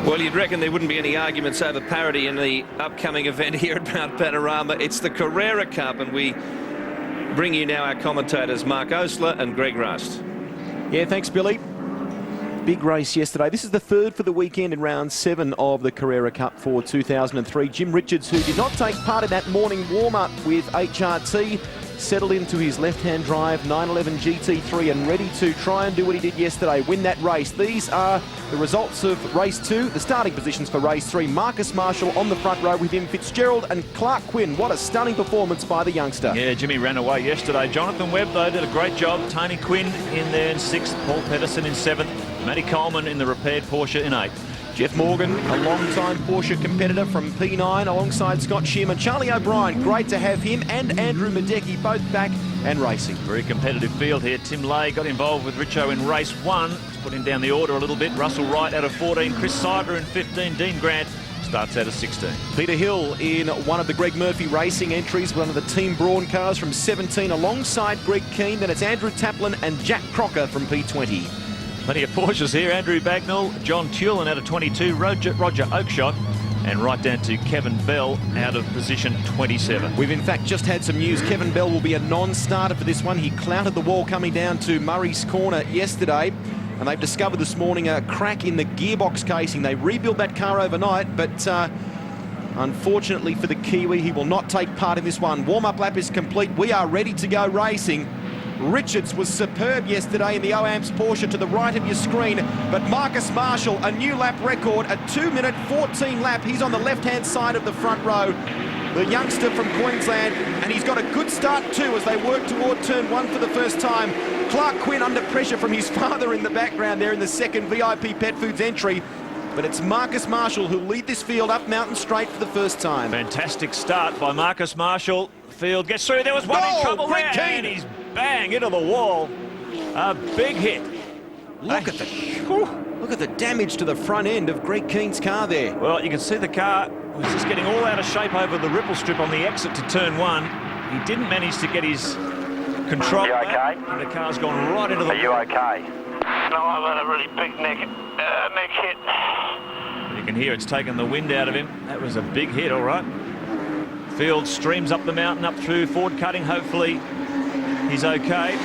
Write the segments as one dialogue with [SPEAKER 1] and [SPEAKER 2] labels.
[SPEAKER 1] Well, you'd reckon there wouldn't be any arguments over parity in the upcoming event here at Mount Panorama. It's the Carrera Cup, and we bring you now our commentators, Mark Osler and Greg Rust.
[SPEAKER 2] Yeah, thanks, Billy. Big race yesterday. This is the third for the weekend in round 7 of the Carrera Cup for 2003. Jim Richards, who did not take part in that morning warm-up with HRT, settled into his left-hand drive 911 GT3 and ready to try and do what he did yesterday, win that race. These are the results of race 2, the starting positions for race 3. Marcus Marshall on the front row with him, Fitzgerald and Clark Quinn. What a stunning performance by the youngster.
[SPEAKER 3] Yeah, Jimmy ran away yesterday. Jonathan Webb, though, did a great job. Tony Quinn in there in 6th, Paul Pedersen in 7th, Matty Coleman in the repaired Porsche in 8th.
[SPEAKER 2] Jeff Morgan, a long-time Porsche competitor from P9 alongside Scott Shearman. Charlie O'Brien, great to have him, and Andrew Madecki both back and racing.
[SPEAKER 3] Very competitive field here. Tim Lay got involved with Richo in race 1. It's putting down the order a little bit. Russell Wright out of 14, Chris Seidler in 15, Dean Grant starts out of 16.
[SPEAKER 2] Peter Hill in one of the Greg Murphy racing entries, one of the Team Braun cars from 17 alongside Greg Keane. Then it's Andrew Taplin and Jack Crocker from P20.
[SPEAKER 3] Plenty of Porsches here. Andrew Bagnall, John Tulin out of 22, Roger Oakshott, and right down to Kevin Bell out of position 27.
[SPEAKER 2] We've in fact just had some news. Kevin Bell will be a non-starter for this one. He clouted the wall coming down to Murray's Corner yesterday, and they've discovered this morning a crack in the gearbox casing. They rebuilt that car overnight, but unfortunately for the Kiwi, he will not take part in this one. Warm-up lap is complete. We are ready to go racing. Richards was superb yesterday in the OAMPS Porsche to the right of your screen, but Marcus Marshall, a new lap record, a 2-minute 14 lap. He's on the left-hand side of the front row, the youngster from Queensland, and he's got a good start too as they work toward turn 1 for the first time. Clark Quinn under pressure from his father in the background there in the second VIP Pet Foods entry. But it's Marcus Marshall who'll lead this field up Mountain Straight for the first time.
[SPEAKER 3] Fantastic start by Marcus Marshall. Field gets through. There was one in trouble there, and he's bang into the wall. A big hit.
[SPEAKER 2] Look at the damage to the front end of Greg Keane's car there.
[SPEAKER 3] Well, you can see the car was just getting all out of shape over the ripple strip on the exit to turn 1. He didn't manage to get his control.
[SPEAKER 4] Are you okay?
[SPEAKER 3] And the car's gone right into the...
[SPEAKER 4] Are you okay? No, I've had a really big neck hit.
[SPEAKER 3] You can hear it's taken the wind out of him. That was a big hit, all right. Field streams up the mountain, up through Ford Cutting. Hopefully he's okay.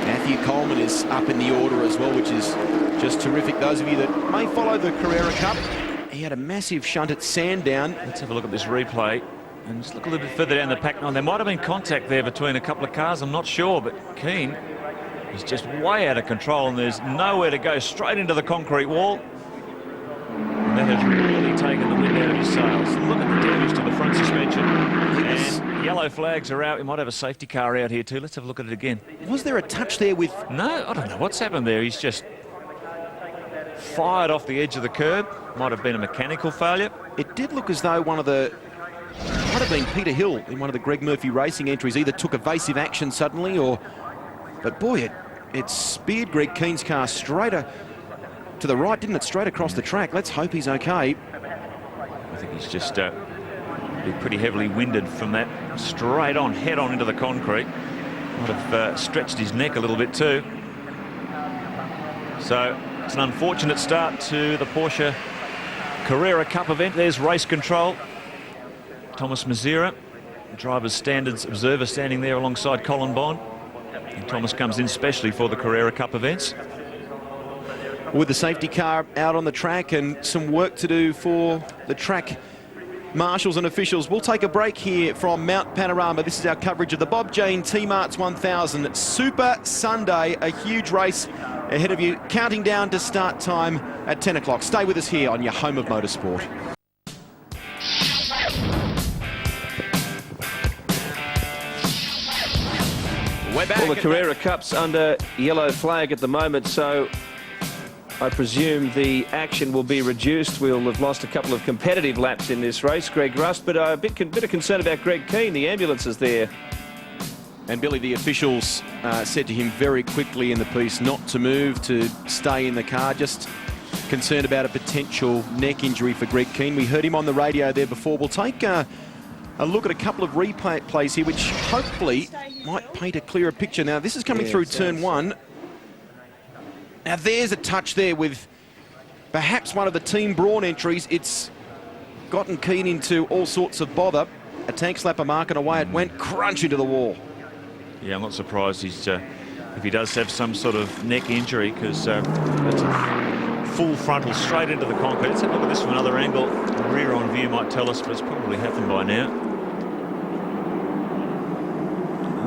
[SPEAKER 2] Matthew Coleman is up in the order as well, which is just terrific. Those of you that may follow the Carrera Cup, he had a massive shunt at Sandown.
[SPEAKER 3] Let's have a look at this replay and just look a little bit further down the pack. Now, there might have been contact there between a couple of cars, I'm not sure, but Keane is just way out of control and there's nowhere to go, straight into the concrete wall. That has really taken the wind out of his sails. Look at the damage to the front suspension. And yellow flags are out. We might have a safety car out here too. Let's have a look at it again.
[SPEAKER 2] Was there a touch there with...
[SPEAKER 3] No, I don't know what's happened there. He's just fired off the edge of the curb. Might have been a mechanical failure.
[SPEAKER 2] It did look as though one of the... might have been Peter Hill in one of the Greg Murphy racing entries. Either took evasive action suddenly or... But boy, it speared Greg Keane's car straight to the right, didn't it? Straight across the track. Let's hope he's okay.
[SPEAKER 3] I think he's just been pretty heavily winded from that straight on, head on into the concrete. Might have stretched his neck a little bit too. So it's an unfortunate start to the Porsche Carrera Cup event. There's race control. Thomas Mazira, driver's standards observer, standing there alongside Colin Bond. And Thomas comes in specially for the Carrera Cup events.
[SPEAKER 2] With the safety car out on the track and some work to do for the track marshals and officials. We'll take a break here from Mount Panorama. This is our coverage of the Bob Jane T-Marts 1000 Super Sunday, a huge race ahead of you, counting down to start time at 10 o'clock. Stay with us here on your home of motorsport.
[SPEAKER 1] Well, the Carrera Cup's under yellow flag at the moment, so I presume the action will be reduced. We'll have lost a couple of competitive laps in this race, Greg Rust, but a bit of concern about Greg Keane. The ambulance is there.
[SPEAKER 2] And Billy, the officials said to him very quickly in the piece not to move, to stay in the car, just concerned about a potential neck injury for Greg Keane. We heard him on the radio there before. We'll take a look at a couple of replays here, which hopefully might paint a clearer picture. Now, this is coming through turn 1. Now there's a touch there with perhaps one of the Team Brawn entries. It's gotten Keane into all sorts of bother. A tank slapper mark and away it went, crunch into the wall.
[SPEAKER 3] Yeah, I'm not surprised he's if he does have some sort of neck injury, because that's a full frontal straight into the concrete. Let's have a look at this from another angle. Rear on view might tell us, but it's probably happened by now.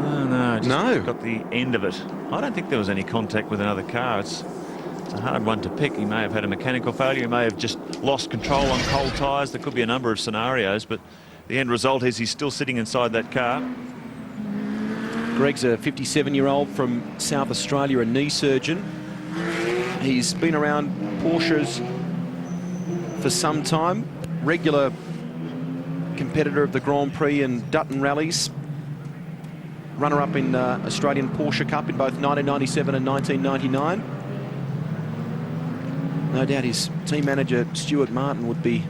[SPEAKER 3] Oh, no, just got the end of it. I don't think there was any contact with another car. It's a hard one to pick. He may have had a mechanical failure. He may have just lost control on cold tyres. There could be a number of scenarios, but the end result is he's still sitting inside that car.
[SPEAKER 2] Greg's a 57-year-old from South Australia, a knee surgeon. He's been around Porsches for some time, regular competitor of the Grand Prix and Dutton rallies, runner-up in Australian Porsche Cup in both 1997 and 1999. No doubt his team manager, Stuart Martin, would be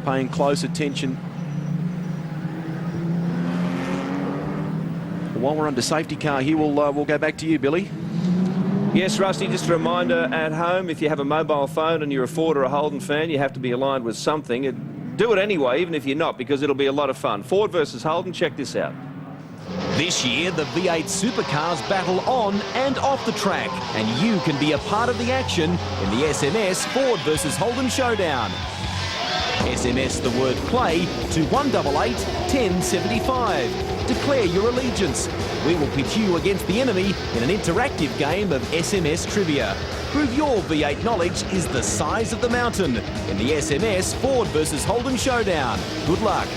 [SPEAKER 2] paying close attention. While we're under safety car here, we'll go back to you, Billy.
[SPEAKER 1] Yes, Rusty, just a reminder at home, if you have a mobile phone and you're a Ford or a Holden fan, you have to be aligned with something. Do it anyway, even if you're not, because it'll be a lot of fun. Ford versus Holden, check this out.
[SPEAKER 5] This year, the V8 supercars battle on and off the track, and you can be a part of the action in the SMS Ford versus Holden Showdown. SMS the word play to 188 1075. Declare your allegiance. We will pit you against the enemy in an interactive game of SMS trivia. Prove your V8 knowledge is the size of the mountain in the SMS Ford versus Holden Showdown. Good luck.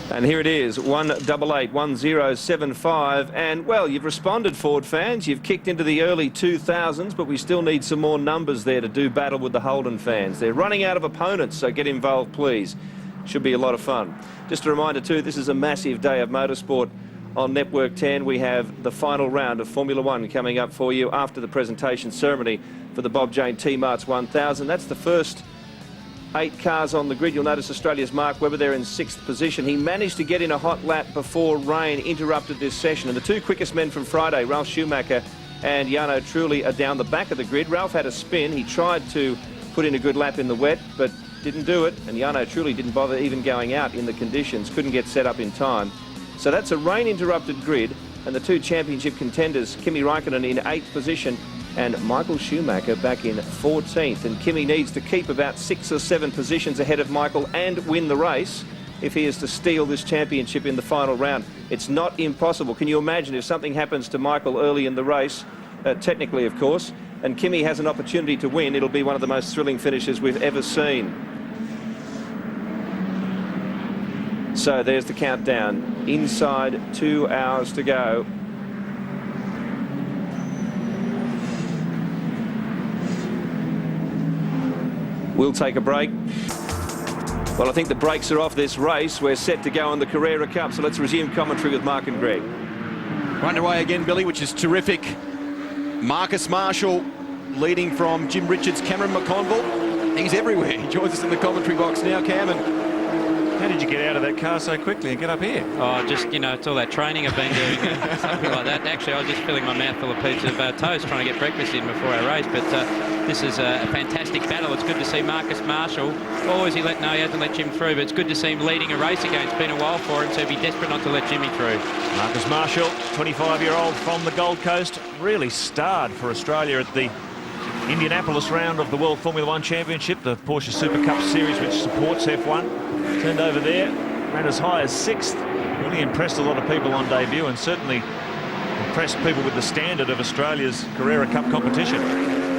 [SPEAKER 1] And here it is, 188 1075. And, well, you've responded, Ford fans. You've kicked into the early 2000s, but we still need some more numbers there to do battle with the Holden fans. They're running out of opponents, so get involved, please. Should be a lot of fun. Just a reminder, too, this is a massive day of motorsport on Network 10. We have the final round of Formula One coming up for you after the presentation ceremony for the Bob Jane T-Marts 1000. That's the first 8 cars on the grid. You'll notice Australia's Mark Webber there in 6th position. He managed to get in a hot lap before rain interrupted this session. And the 2 quickest men from Friday, Ralph Schumacher and Jarno Trulli, are down the back of the grid. Ralph had a spin. He tried to put in a good lap in the wet, but didn't do it. And Jarno Trulli didn't bother even going out in the conditions. Couldn't get set up in time. So that's a rain-interrupted grid. And the 2 championship contenders, Kimi Raikkonen in 8th position and Michael Schumacher back in 14th. And Kimi needs to keep about 6 or 7 positions ahead of Michael and win the race if he is to steal this championship in the final round. It's not impossible. Can you imagine if something happens to Michael early in the race, technically of course, and Kimi has an opportunity to win? It'll be one of the most thrilling finishes we've ever seen. So there's the countdown. Inside 2 hours to go. We'll take a break. Well, I think the brakes are off this race. We're set to go on the Carrera Cup, so let's resume commentary with Mark and Greg.
[SPEAKER 2] We're underway again, Billy, which is terrific. Marcus Marshall leading from Jim Richards, Cameron McConville. He's everywhere. He joins us in the commentary box now, Cam. And
[SPEAKER 3] how did you get out of that car so quickly and get up here?
[SPEAKER 6] Oh, just, you know, it's all that training I've been doing, something like that. Actually, I was just filling my mouth full of pieces of toast trying to get breakfast in before our race, but this is a fantastic battle. It's good to see Marcus Marshall. Always he hasn't let Jim through, but it's good to see him leading a race again. It's been a while for him, so he'd be desperate not to let Jimmy through.
[SPEAKER 3] Marcus Marshall, 25-year-old from the Gold Coast, really starred for Australia at the Indianapolis round of the World Formula One Championship, the Porsche Super Cup Series, which supports F1. Turned over there, ran as high as 6th. Really impressed a lot of people on debut and certainly impressed people with the standard of Australia's Carrera Cup competition.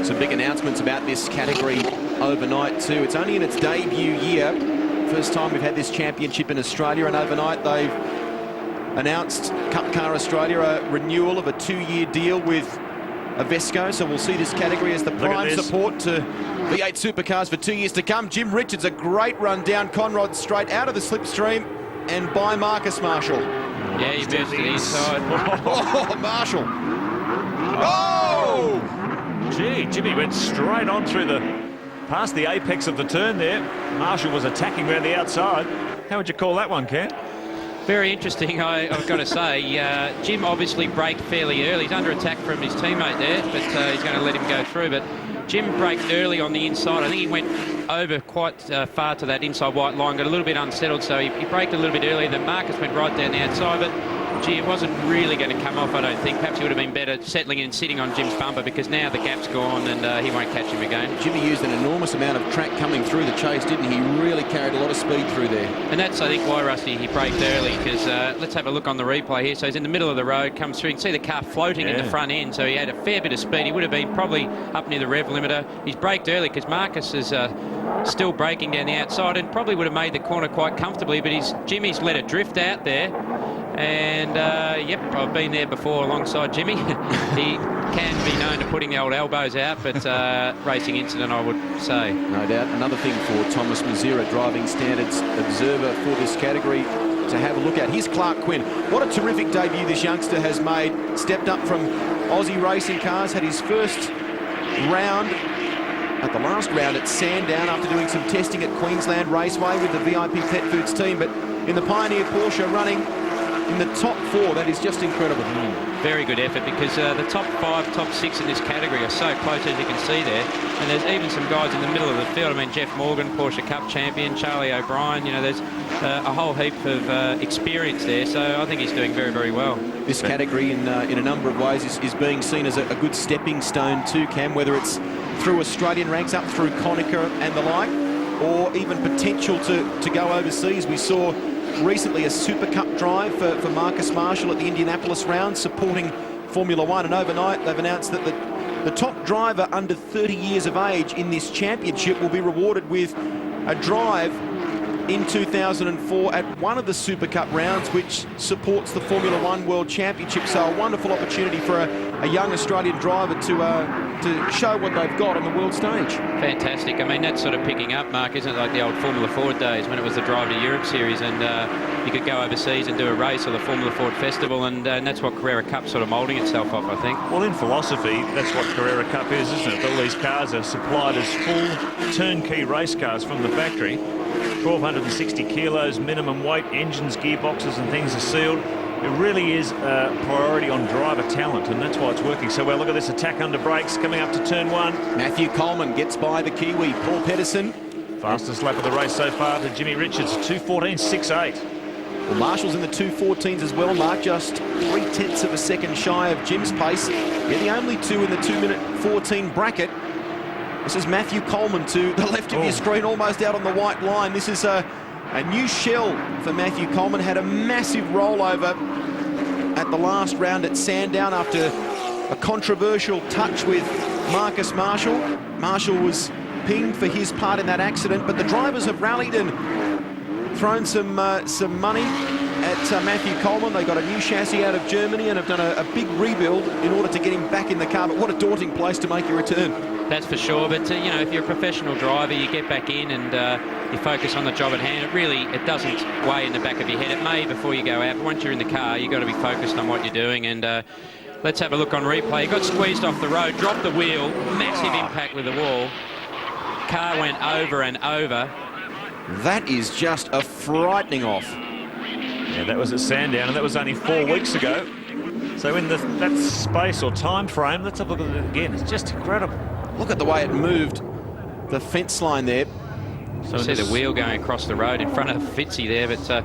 [SPEAKER 2] Some big announcements about this category overnight too. It's only in its debut year. First time we've had this championship in Australia, and overnight they've announced Cup Car Australia a renewal of a 2-year deal with Avesco, so we'll see this category as the prime support to V8 supercars for 2 years to come. Jim Richards, a great run down Conrod straight out of the slipstream and by Marcus Marshall.
[SPEAKER 6] Yeah, he moves to the inside.
[SPEAKER 2] Oh, Marshall. Oh!
[SPEAKER 3] Gee, Jimmy went straight on through past the apex of the turn there. Marshall was attacking around the outside. How would you call that one, Cam?
[SPEAKER 6] Very interesting, I've got to say. Jim obviously braked fairly early. He's under attack from his teammate there, but he's going to let him go through. But Jim braked early on the inside. I think he went over quite far to that inside white line, got a little bit unsettled, so he braked a little bit earlier. Then Marcus went right down the outside, but gee, it wasn't really going to come off, I don't think. Perhaps he would have been better settling in and sitting on Jim's bumper, because now the gap's gone and he won't catch him again.
[SPEAKER 2] Jimmy used an enormous amount of track coming through the chase, didn't he? He really carried a lot of speed through there.
[SPEAKER 6] And that's, I think, why, Rusty, he braked early, because let's have a look on the replay here. So he's in the middle of the road, comes through. You can see the car floating in the front end, so he had a fair bit of speed. He would have been probably up near the rev limiter. He's braked early because Marcus is still braking down the outside and probably would have made the corner quite comfortably, but Jimmy's let it drift out there. And, yep, I've been there before alongside Jimmy. He can be known to putting the old elbows out, but racing incident, I would say.
[SPEAKER 2] No doubt. Another thing for Thomas Mazira, driving standards observer for this category, to have a look at. Here's Clark Quinn. What a terrific debut this youngster has made. Stepped up from Aussie racing cars, had his first round at the last round at Sandown after doing some testing at Queensland Raceway with the VIP Pet Foods team, but in the Pioneer Porsche running in the top 4, that is just incredible.
[SPEAKER 6] Very good effort, because the top 5, top 6 in this category are so close, as you can see there. And there's even some guys in the middle of the field. I mean, Jeff Morgan, Porsche Cup champion, Charlie O'Brien, you know, there's a whole heap of experience there. So I think he's doing very, very well.
[SPEAKER 2] This category in a number of ways is being seen as a good stepping stone too, Cam, whether it's through Australian ranks up through Konica and the like, or even potential to go overseas. We saw recently a Super Cup drive for Marcus Marshall at the Indianapolis round, supporting Formula One, and overnight they've announced that the top driver under 30 years of age in this championship will be rewarded with a drive in 2004 at one of the Super Cup rounds, which supports the Formula One World Championship. So a wonderful opportunity for a young Australian driver to show what they've got on the world stage.
[SPEAKER 6] Fantastic. I mean, that's sort of picking up, Mark, isn't it, like the old Formula Ford days when it was the Drive to Europe series, and you could go overseas and do a race, or the Formula Ford Festival, and that's what Carrera Cup's sort of moulding itself off, I think.
[SPEAKER 3] Well, in philosophy, that's what Carrera Cup is, isn't it? All these cars are supplied as full turnkey race cars from the factory. 1,260 kilos minimum weight, engines, gearboxes and things are sealed. It really is a priority on driver talent, and that's why it's working so well. Look at this attack under brakes coming up to turn 1.
[SPEAKER 2] Matthew Coleman gets by the Kiwi, Paul Pedersen.
[SPEAKER 3] Fastest lap of the race so far to Jimmy Richards, 2:14.68.
[SPEAKER 2] Well, Marshall's in the 2:14s as well, Mark, just 0.3 of a second shy of Jim's pace. They're the only two in the 2:14 bracket. This is Matthew Coleman to the left of your screen, almost out on the white line. This is a new shell for Matthew Coleman. Had a massive rollover at the last round at Sandown after a controversial touch with Marcus Marshall. Marshall was pinged for his part in that accident, but the drivers have rallied and thrown some money at Matthew Coleman. They got a new chassis out of Germany and have done a big rebuild in order to get him back in the car. But what a daunting place to make your return.
[SPEAKER 6] That's for sure, but you know, if you're a professional driver, you get back in and you focus on the job at hand. It doesn't weigh in the back of your head. It may before you go out, but once you're in the car, you've got to be focused on what you're doing. And let's have a look on replay. He got squeezed off the road, dropped the wheel, massive impact with the wall. Car went over and over.
[SPEAKER 2] That is just a frightening off.
[SPEAKER 3] Yeah, that was at Sandown, and that was only 4 weeks ago. So in that space or time frame, let's have a look at it again. It's just incredible.
[SPEAKER 2] Look at the way it moved the fence line there.
[SPEAKER 6] So you see the wheel going across the road in front of Fitzy there, but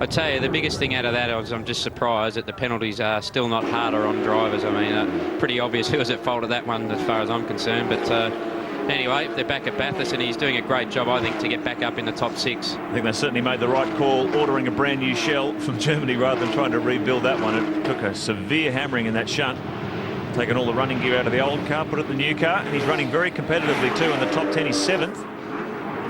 [SPEAKER 6] I tell you, the biggest thing out of that is I'm just surprised that the penalties are still not harder on drivers. I mean, pretty obvious who was at fault of that one as far as I'm concerned, but anyway, they're back at Bathurst and he's doing a great job, I think, to get back up in the top 6.
[SPEAKER 3] I think they certainly made the right call, ordering a brand new shell from Germany rather than trying to rebuild that one. It took a severe hammering in that shunt. Taken all the running gear out of the old car, put it in the new car, and he's running very competitively too. In the top 10, he's 7th.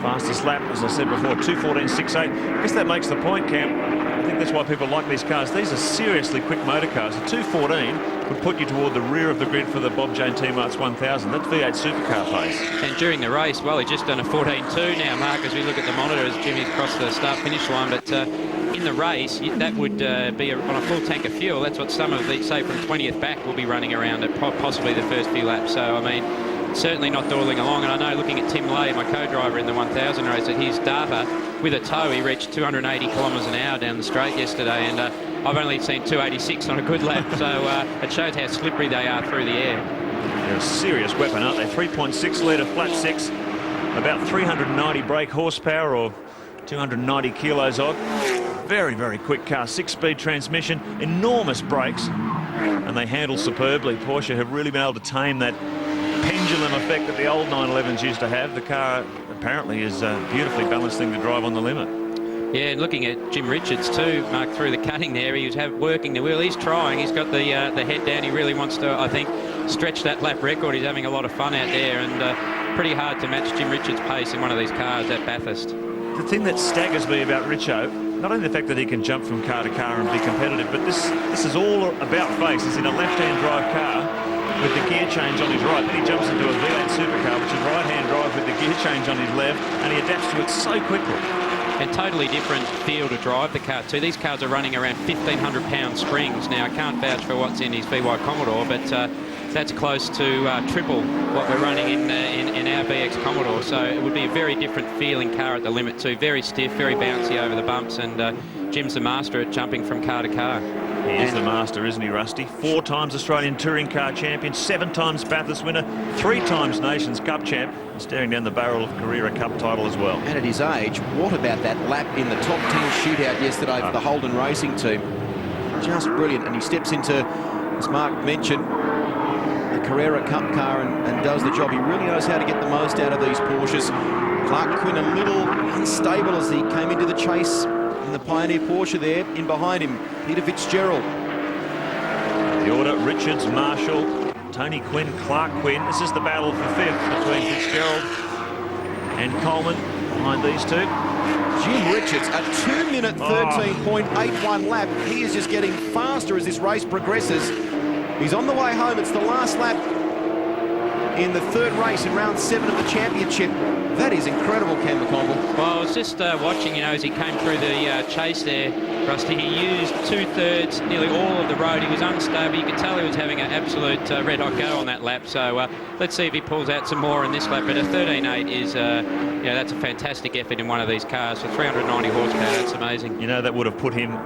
[SPEAKER 3] Fastest lap, as I said before, 2:14.68. I guess that makes the point, Cam. I think that's why people like these cars. These are seriously quick motor cars. A 2:14 would put you toward the rear of the grid for the Bob Jane T-Marts 1000. That's V8 supercar pace.
[SPEAKER 6] And during the race, well, he's just done a 14.2 now, Mark, as we look at the monitor as Jimmy's crossed the start-finish line. But in the race, that would be on a full tank of fuel. That's what some of the, say, from 20th back will be running around at possibly the first few laps. So, I mean, certainly not dawdling along. And I know, looking at Tim Lay, my co-driver in the 1000 race, that his data with a tow, he reached 280 kilometres an hour down the straight yesterday, and I've only seen 286 on a good lap, so it shows how slippery they are through the air.
[SPEAKER 3] They're a serious weapon, aren't they? 3.6 litre flat six, about 390 brake horsepower or 290 kilos odd. Very, very quick car, 6-speed transmission, enormous brakes, and they handle superbly. Porsche have really been able to tame that pendulum effect that the old 911s used to have. The car apparently is a beautifully balanced thing to drive on the limit.
[SPEAKER 6] Yeah, and looking at Jim Richards too, Mark, through the cutting there, he was working the wheel. He's trying. He's got the head down. He really wants to, I think, stretch that lap record. He's having a lot of fun out there, and pretty hard to match Jim Richards' pace in one of these cars at Bathurst.
[SPEAKER 3] The thing that staggers me about Richo, not only the fact that he can jump from car to car and be competitive, but this is all about face. He's in a left-hand drive car with the gear change on his right. Then he jumps into a V8 supercar, which is right-hand drive with the gear change on his left, and he adapts to it so quickly.
[SPEAKER 6] And totally different feel to drive the car too. These cars are running around 1,500-pound springs. Now, I can't vouch for what's in his VY Commodore, but that's close to triple what we're running in our VX Commodore. So it would be a very different feeling car at the limit too. Very stiff, very bouncy over the bumps, and Jim's the master at jumping from car to car.
[SPEAKER 3] He is the master, isn't he, Rusty? 4 times Australian Touring Car Champion, 7 times Bathurst winner, 3 times Nations Cup champ, and staring down the barrel of Carrera Cup title as well.
[SPEAKER 2] And at his age, what about that lap in the top 10 shootout yesterday for the Holden Racing team? Just brilliant. And he steps into, as Mark mentioned, the Carrera Cup car and does the job. He really knows how to get the most out of these Porsches. Clark Quinn a little unstable as he came into the chase in the Pioneer Porsche there. In behind him, Peter Fitzgerald.
[SPEAKER 3] The order: Richards, Marshall, Tony Quinn, Clark Quinn. This is the battle for 5th between Fitzgerald and Coleman behind these two.
[SPEAKER 2] Jim Richards, a 2-minute 13.81 lap. He is just getting faster as this race progresses. He's on the way home. It's the last lap in the 3rd race in round 7 of the championship. That is incredible, Ken McConville.
[SPEAKER 6] Well, I was just watching, you know, as he came through the chase there, Rusty. He used 2/3, nearly all of the road. He was unstable. You could tell he was having an absolute red-hot go on that lap. So let's see if he pulls out some more in this lap. But a 13.8 is, you know, that's a fantastic effort in one of these cars. For 390 horsepower, that's amazing.
[SPEAKER 3] You know, that would have put him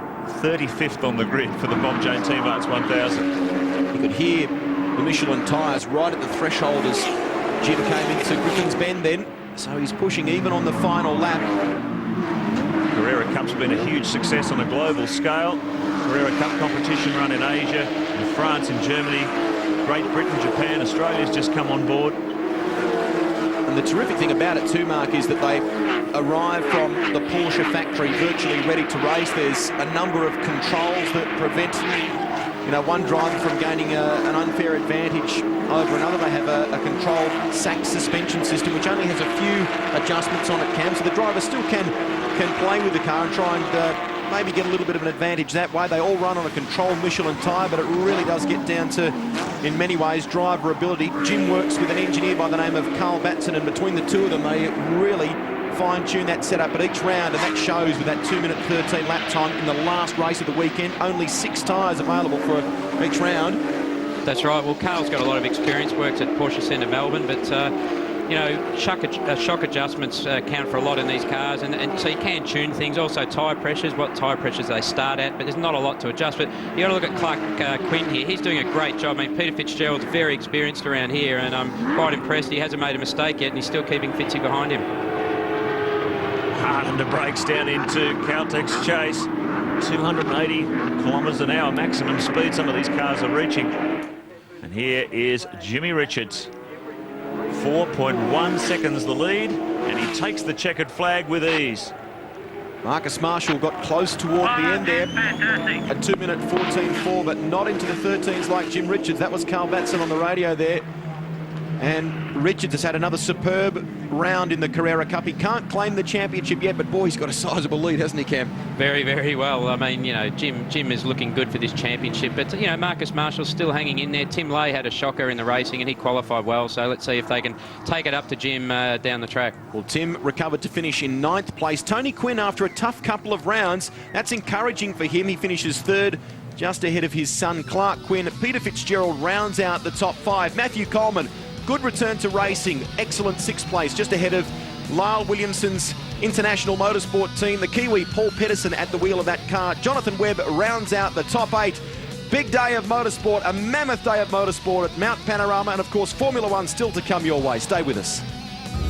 [SPEAKER 3] 35th on the grid for the Bob Jane Team Arts 1000.
[SPEAKER 2] You could hear the Michelin tyres right at the threshold as Jim came into Griffin's Bend then. So he's pushing even on the final lap.
[SPEAKER 3] Carrera Cup's been a huge success on a global scale. Carrera Cup competition run in Asia, in France, in Germany, Great Britain, Japan, Australia's just come on board.
[SPEAKER 2] And the terrific thing about it too, Mark, is that they arrive from the Porsche factory virtually ready to race. There's a number of controls that prevent, you know, one driver from gaining an unfair advantage over another. They have a controlled sack suspension system which only has a few adjustments on it, Cam, so the driver still can play with the car and try and maybe get a little bit of an advantage that way. They all run on a controlled Michelin tyre, but it really does get down to, in many ways, driver ability. Jim works with an engineer by the name of Carl Batson, and between the two of them they really fine-tune that setup at each round, and that shows with that 2-minute 13 lap time in the last race of the weekend. Only 6 tyres available for each round.
[SPEAKER 6] That's right. Well, Carl's got a lot of experience, works at Porsche Centre Melbourne, but you know, shock adjustments count for a lot in these cars, and so you can tune things. Also tyre pressures, what tyre pressures they start at, but there's not a lot to adjust. But you got to look at Clark Quinn here. He's doing a great job. I mean, Peter Fitzgerald's very experienced around here, and I'm quite impressed. He hasn't made a mistake yet, and he's still keeping Fitzy behind him.
[SPEAKER 3] Hard under brakes down into Caltech's chase. 280 kilometres an hour maximum speed some of these cars are reaching. And here is Jimmy Richards. 4.1 seconds the lead, and he takes the checkered flag with ease.
[SPEAKER 2] Marcus Marshall got close toward the end there. A 2-minute 14.4, but not into the 13s like Jim Richards. That was Carl Batson on the radio there. And Richards has had another superb round in the Carrera Cup. He can't claim the championship yet, but boy, he's got a sizable lead, hasn't he, Cam?
[SPEAKER 6] Very, very well. I mean, you know, Jim is looking good for this championship, but, you know, Marcus Marshall's still hanging in there. Tim Lay had a shocker in the racing, and he qualified well, so let's see if they can take it up to Jim down the track.
[SPEAKER 2] Well, Tim recovered to finish in 9th place. Tony Quinn, after a tough couple of rounds, that's encouraging for him. He finishes 3rd, just ahead of his son Clark Quinn. Peter Fitzgerald rounds out the top 5. Matthew Coleman good return to racing. Excellent sixth place, just ahead of Lyle Williamson's International Motorsport team. The Kiwi Paul Pedersen at the wheel of that car. Jonathan Webb rounds out the top 8. Big day of motorsport, a mammoth day of motorsport at Mount Panorama, and of course Formula One still to come your way. Stay with us.